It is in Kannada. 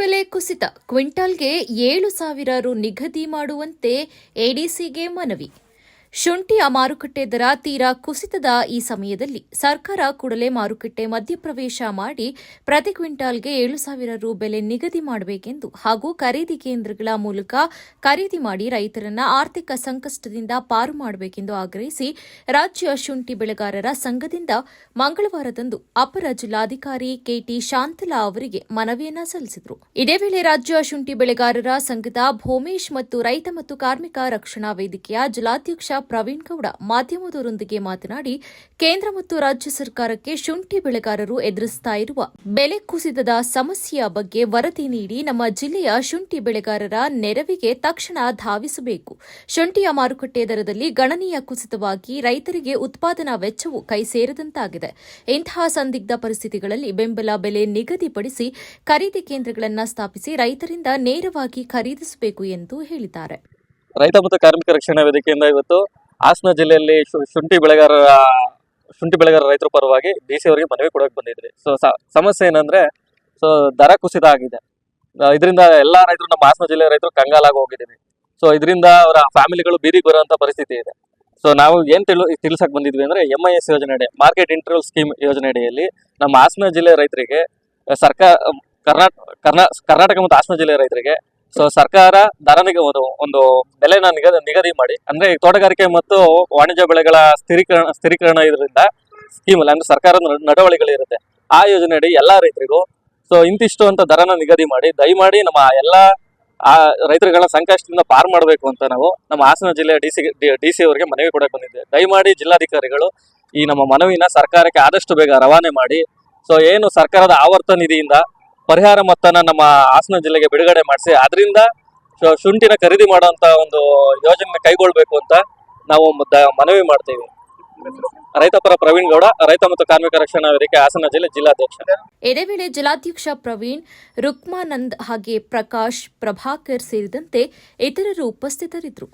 ಬೆಲೆ ಕುಸಿತ, ಕ್ವಿಂಟಾಲ್ಗೆ 7,000 ರು ನಿಗದಿ ಮಾಡುವಂತೆ ಎಡಿಸಿಗೆ ಮನವಿ. ಶುಂಠಿಯ ಮಾರುಕಟ್ಟೆ ದರ ತೀರಾ ಕುಸಿತದ ಈ ಸಮಯದಲ್ಲಿ ಸರ್ಕಾರ ಕೂಡಲೇ ಮಾರುಕಟ್ಟೆ ಮಧ್ಯಪ್ರವೇಶ ಮಾಡಿ ಪ್ರತಿ ಕ್ವಿಂಟಾಲ್ಗೆ 7,000 ರು ಬೆಲೆ ನಿಗದಿ ಮಾಡಬೇಕೆಂದು ಹಾಗೂ ಖರೀದಿ ಕೇಂದ್ರಗಳ ಮೂಲಕ ಖರೀದಿ ಮಾಡಿ ರೈತರನ್ನ ಆರ್ಥಿಕ ಸಂಕಷ್ಟದಿಂದ ಪಾರು ಮಾಡಬೇಕೆಂದು ಆಗ್ರಹಿಸಿ ರಾಜ್ಯ ಶುಂಠಿ ಬೆಳೆಗಾರರ ಸಂಘದಿಂದ ಮಂಗಳವಾರದಂದು ಅಪರ ಜಿಲ್ಲಾಧಿಕಾರಿ ಕೆಟಿ ಶಾಂತಲಾ ಅವರಿಗೆ ಮನವಿಯನ್ನ ಸಲ್ಲಿಸಿದರು. ಇದೇ ವೇಳೆ ರಾಜ್ಯ ಶುಂಠಿ ಬೆಳೆಗಾರರ ಸಂಘದ ಭೂಮೇಶ್ ಮತ್ತು ರೈತ ಮತ್ತು ಕಾರ್ಮಿಕ ರಕ್ಷಣಾ ವೇದಿಕೆಯ ಜಿಲ್ಲಾಧ್ಯಕ್ಷ ಪ್ರವೀಣ್ ಗೌಡ ಮಾಧ್ಯಮದವರೊಂದಿಗೆ ಮಾತನಾಡಿ, ಕೇಂದ್ರ ಮತ್ತು ರಾಜ್ಯ ಸರ್ಕಾರಕ್ಕೆ ಶುಂಠಿ ಬೆಳೆಗಾರರು ಎದುರಿಸುತ್ತಾ ಇರುವ ಬೆಲೆ ಕುಸಿತದ ಸಮಸ್ಯೆಯ ಬಗ್ಗೆ ವರದಿ ನೀಡಿ ನಮ್ಮ ಜಿಲ್ಲೆಯ ಶುಂಠಿ ಬೆಳೆಗಾರರ ನೆರವಿಗೆ ತಕ್ಷಣ ಧಾವಿಸಬೇಕು. ಶುಂಠಿಯ ಮಾರುಕಟ್ಟೆ ದರದಲ್ಲಿ ಗಣನೀಯ ಕುಸಿತವಾಗಿ ರೈತರಿಗೆ ಉತ್ಪಾದನಾ ವೆಚ್ಚವು ಕೈ ಸೇರದಂತಾಗಿದೆ. ಇಂತಹ ಸಂದಿಗ್ಧ ಪರಿಸ್ಥಿತಿಗಳಲ್ಲಿ ಬೆಂಬಲ ಬೆಲೆ ನಿಗದಿಪಡಿಸಿ ಖರೀದಿ ಕೇಂದ್ರಗಳನ್ನು ಸ್ಥಾಪಿಸಿ ರೈತರಿಂದ ನೇರವಾಗಿ ಖರೀದಿಸಬೇಕು ಎಂದು ಹೇಳಿದ್ದಾರೆ. ರೈತ ಮತ್ತು ಕಾರ್ಮಿಕ ರಕ್ಷಣಾ ವೇದಿಕೆಯಿಂದ ಇವತ್ತು ಹಾಸನ ಜಿಲ್ಲೆಯಲ್ಲಿ ಶುಂಠಿ ಬೆಳೆಗಾರರ ರೈತರ ಪರವಾಗಿ ಡಿಸಿ ಅವರಿಗೆ ಮನವಿ ಕೊಡೋಕೆ ಬಂದಿದ್ರಿ. ಸಮಸ್ಯೆ ಏನಂದ್ರೆ ದರ ಕುಸಿತ ಆಗಿದೆ. ಇದರಿಂದ ಎಲ್ಲಾ ರೈತರು, ನಮ್ಮ ಹಾಸನ ಜಿಲ್ಲೆಯ ರೈತರು ಕಂಗಾಲಾಗಿ ಹೋಗಿದ್ದೀವಿ. ಇದರಿಂದ ಅವರ ಫ್ಯಾಮಿಲಿಗಳು ಬೀದಿಗೆ ಬರುವಂತ ಪರಿಸ್ಥಿತಿ ಇದೆ. ನಾವು ಏನ್ ತಿಳಿಸಕ್ ಬಂದಿದ್ವಿ ಅಂದ್ರೆ MIS ಯೋಜನೆ ಅಡಿ, ಮಾರ್ಕೆಟ್ ಇಂಟರ್ವಲ್ ಸ್ಕೀಮ್ ಯೋಜನೆ ಅಡಿಯಲ್ಲಿ ನಮ್ಮ ಹಾಸನ ಜಿಲ್ಲೆಯ ರೈತರಿಗೆ ಕರ್ನಾಟಕ ಮತ್ತು ಹಾಸನ ಜಿಲ್ಲೆಯ ರೈತರಿಗೆ ಸರ್ಕಾರ ದರ ಒಂದು ಬೆಲೆನ ನಿಗದಿ ಮಾಡಿ, ಅಂದ್ರೆ ತೋಟಗಾರಿಕೆ ಮತ್ತು ವಾಣಿಜ್ಯ ಬೆಳೆಗಳ ಸ್ಥಿರೀಕರಣ ಇದರಿಂದ ಸ್ಕೀಮ್ ಅಲ್ಲಿ ಅಂದ್ರೆ ಸರ್ಕಾರದ ನಡವಳಿಕೆಗಳಿರುತ್ತೆ. ಆ ಯೋಜನೆ ಅಡಿ ಎಲ್ಲಾ ರೈತರಿಗೂ ಇಂತಿಷ್ಟು ಅಂತ ದರನ ನಿಗದಿ ಮಾಡಿ ದಯಮಾಡಿ ನಮ್ಮ ಎಲ್ಲಾ ರೈತರುಗಳ ಸಂಕಷ್ಟದಿಂದ ಪಾರು ಮಾಡಬೇಕು ಅಂತ ನಾವು ನಮ್ಮ ಹಾಸನ ಜಿಲ್ಲೆಯ ಡಿಸಿ ಅವರಿಗೆ ಮನವಿ ಕೊಡಕ್ಕೆ ಬಂದಿದ್ದೆ. ದಯಮಾಡಿ ಜಿಲ್ಲಾಧಿಕಾರಿಗಳು ಈ ನಮ್ಮ ಮನವಿನ ಸರ್ಕಾರಕ್ಕೆ ಆದಷ್ಟು ಬೇಗ ರವಾನೆ ಮಾಡಿ ಏನು ಸರ್ಕಾರದ ಆವರ್ತ ನಿಧಿಯಿಂದ ಪರಿಹಾರ ಮೊತ್ತನ ನಮ್ಮ ಹಾಸನ ಜಿಲ್ಲೆಗೆ ಬಿಡುಗಡೆ ಮಾಡಿಸಿ ಅದರಿಂದ ಶುಂಠಿನ ಖರೀದಿ ಮಾಡುವಂತ ಒಂದು ಯೋಜನೆ ಕೈಗೊಳ್ಬೇಕು ಅಂತ ನಾವು ಮನವಿ ಮಾಡ್ತೀವಿ. ರೈತಪರ ಪ್ರವೀಣ್ ಗೌಡ, ರೈತ ಮತ್ತು ಕಾರ್ಮಿಕ ರಕ್ಷಣಾ ವೇದಿಕೆ ಹಾಸನ ಜಿಲ್ಲೆ ಜಿಲ್ಲಾಧ್ಯಕ್ಷ. ಇದೇ ವೇಳೆ ಜಿಲ್ಲಾಧ್ಯಕ್ಷ ಪ್ರವೀಣ್, ರುಕ್ಮಾನಂದ್ ಹಾಗೆ ಪ್ರಕಾಶ್, ಪ್ರಭಾಕರ್ ಸೇರಿದಂತೆ ಇತರರು ಉಪಸ್ಥಿತರಿದ್ದರು.